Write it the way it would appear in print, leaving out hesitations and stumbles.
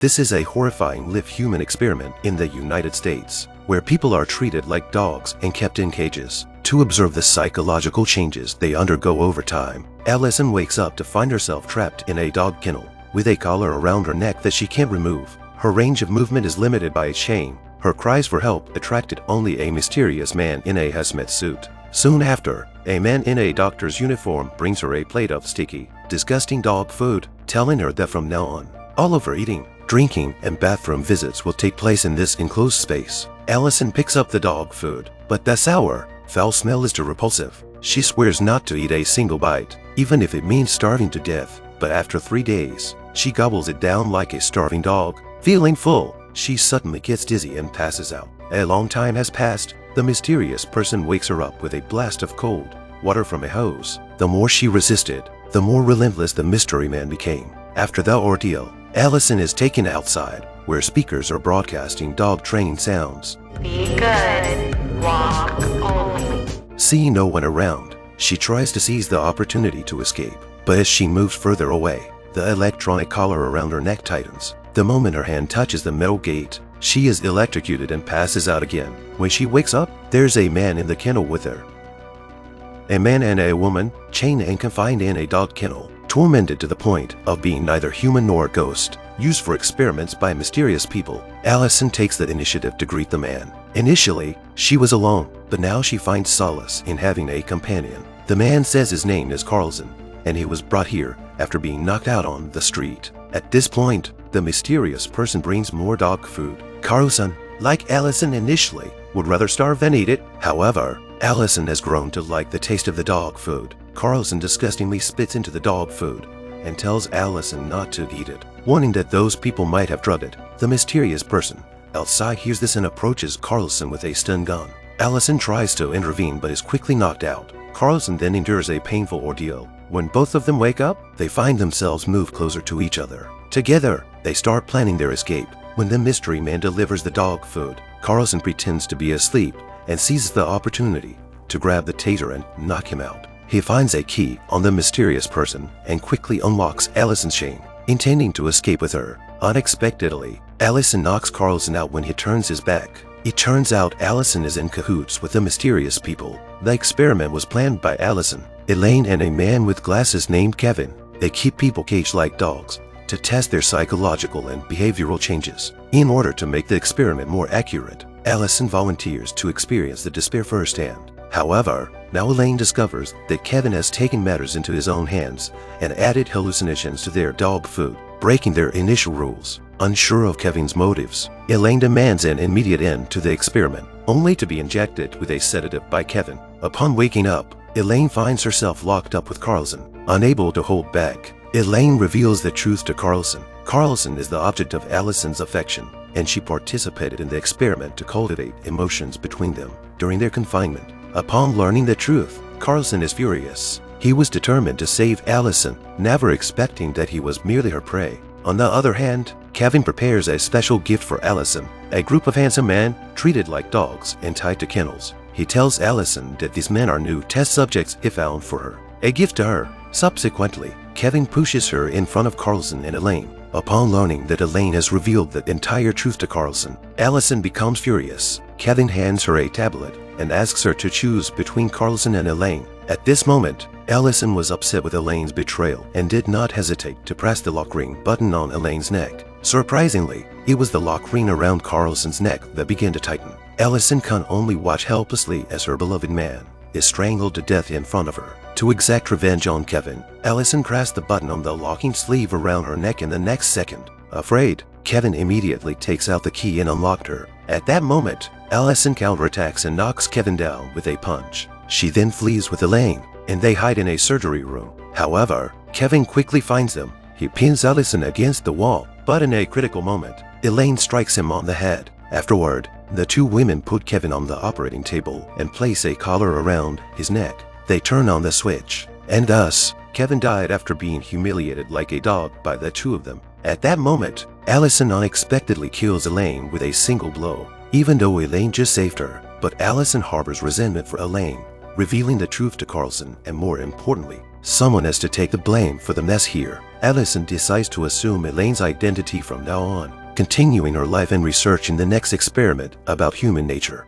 This is a horrifying live-human experiment in the United States, where people are treated like dogs and kept in cages. To observe the psychological changes they undergo over time, Allison wakes up to find herself trapped in a dog kennel, with a collar around her neck that she can't remove. Her range of movement is limited by a chain. Her cries for help attracted only a mysterious man in a hazmat suit. Soon after, a man in a doctor's uniform brings her a plate of sticky, disgusting dog food, telling her that from now on, all of her eating, drinking, and bathroom visits will take place in this enclosed space. Allison picks up the dog food, but the sour, foul smell is too repulsive. She swears not to eat a single bite, even if it means starving to death. But after 3 days, she gobbles it down like a starving dog. Feeling full, she suddenly gets dizzy and passes out. A long time has passed. The mysterious person wakes her up with a blast of cold water from a hose. The more she resisted, the more relentless the mystery man became. After the ordeal, Allison is taken outside, where speakers are broadcasting dog training sounds. Be good. Walk only. Seeing no one around, she tries to seize the opportunity to escape. But as she moves further away, the electronic collar around her neck tightens. The moment her hand touches the metal gate, she is electrocuted and passes out again. When she wakes up, there's a man in the kennel with her. A man and a woman, chained and confined in a dog kennel, tormented to the point of being neither human nor a ghost, used for experiments by mysterious people. Allison takes the initiative to greet the man. Initially, she was alone, but now she finds solace in having a companion. The man says his name is Carlson, and he was brought here after being knocked out on the street. At this point, the mysterious person brings more dog food. Carlson, like Allison initially, would rather starve than eat it. However, Allison has grown to like the taste of the dog food. Carlson disgustingly spits into the dog food and tells Allison not to eat it, warning that those people might have drugged it. The mysterious person outside hears this and approaches Carlson with a stun gun. Allison tries to intervene but is quickly knocked out. Carlson then endures a painful ordeal. When both of them wake up, they find themselves moved closer to each other. Together, they start planning their escape. When the mystery man delivers the dog food, Carlson pretends to be asleep and seizes the opportunity to grab the taser and knock him out. He finds a key on the mysterious person and quickly unlocks Allison's chain, intending to escape with her. Unexpectedly, Allison knocks Carlson out when he turns his back. It turns out Allison is in cahoots with the mysterious people. The experiment was planned by Allison, Elaine, and a man with glasses named Kevin. They keep people caged like dogs to test their psychological and behavioral changes. In order to make the experiment more accurate, Allison volunteers to experience the despair firsthand. However, now Elaine discovers that Kevin has taken matters into his own hands and added hallucinations to their dog food, breaking their initial rules. Unsure of Kevin's motives, Elaine demands an immediate end to the experiment, only to be injected with a sedative by Kevin. Upon waking up, Elaine finds herself locked up with Carlson. Unable to hold back, Elaine reveals the truth to Carlson. Carlson is the object of Allison's affection, and she participated in the experiment to cultivate emotions between them during their confinement. Upon learning the truth, Carlson is furious. He was determined to save Allison, never expecting that he was merely her prey. On the other hand, Kevin prepares a special gift for Allison, a group of handsome men treated like dogs and tied to kennels. He tells Allison that these men are new test subjects he found for her, a gift to her. Subsequently, Kevin pushes her in front of Carlson and Elaine. Upon learning that Elaine has revealed the entire truth to Carlson, Allison becomes furious. Kevin hands her a tablet and asks her to choose between Carlson and Elaine. At this moment, Allison was upset with Elaine's betrayal and did not hesitate to press the lock ring button on Elaine's neck. Surprisingly, it was the lock ring around Carlson's neck that began to tighten. Allison can only watch helplessly as her beloved man is strangled to death in front of her. To exact revenge on Kevin, Allison pressed the button on the locking sleeve around her neck in the next second. Afraid, Kevin immediately takes out the key and unlocked her. At that moment, Allison counterattacks and knocks Kevin down with a punch. She then flees with Elaine, and they hide in a surgery room. However, Kevin quickly finds them. He pins Allison against the wall, but in a critical moment, Elaine strikes him on the head. Afterward, the two women put Kevin on the operating table and place a collar around his neck. They turn on the switch, and thus, Kevin died after being humiliated like a dog by the two of them. At that moment, Allison unexpectedly kills Elaine with a single blow, even though Elaine just saved her. But Allison harbors resentment for Elaine, revealing the truth to Carlson, and more importantly, someone has to take the blame for the mess here. Allison decides to assume Elaine's identity from now on, continuing her life and research in the next experiment about human nature.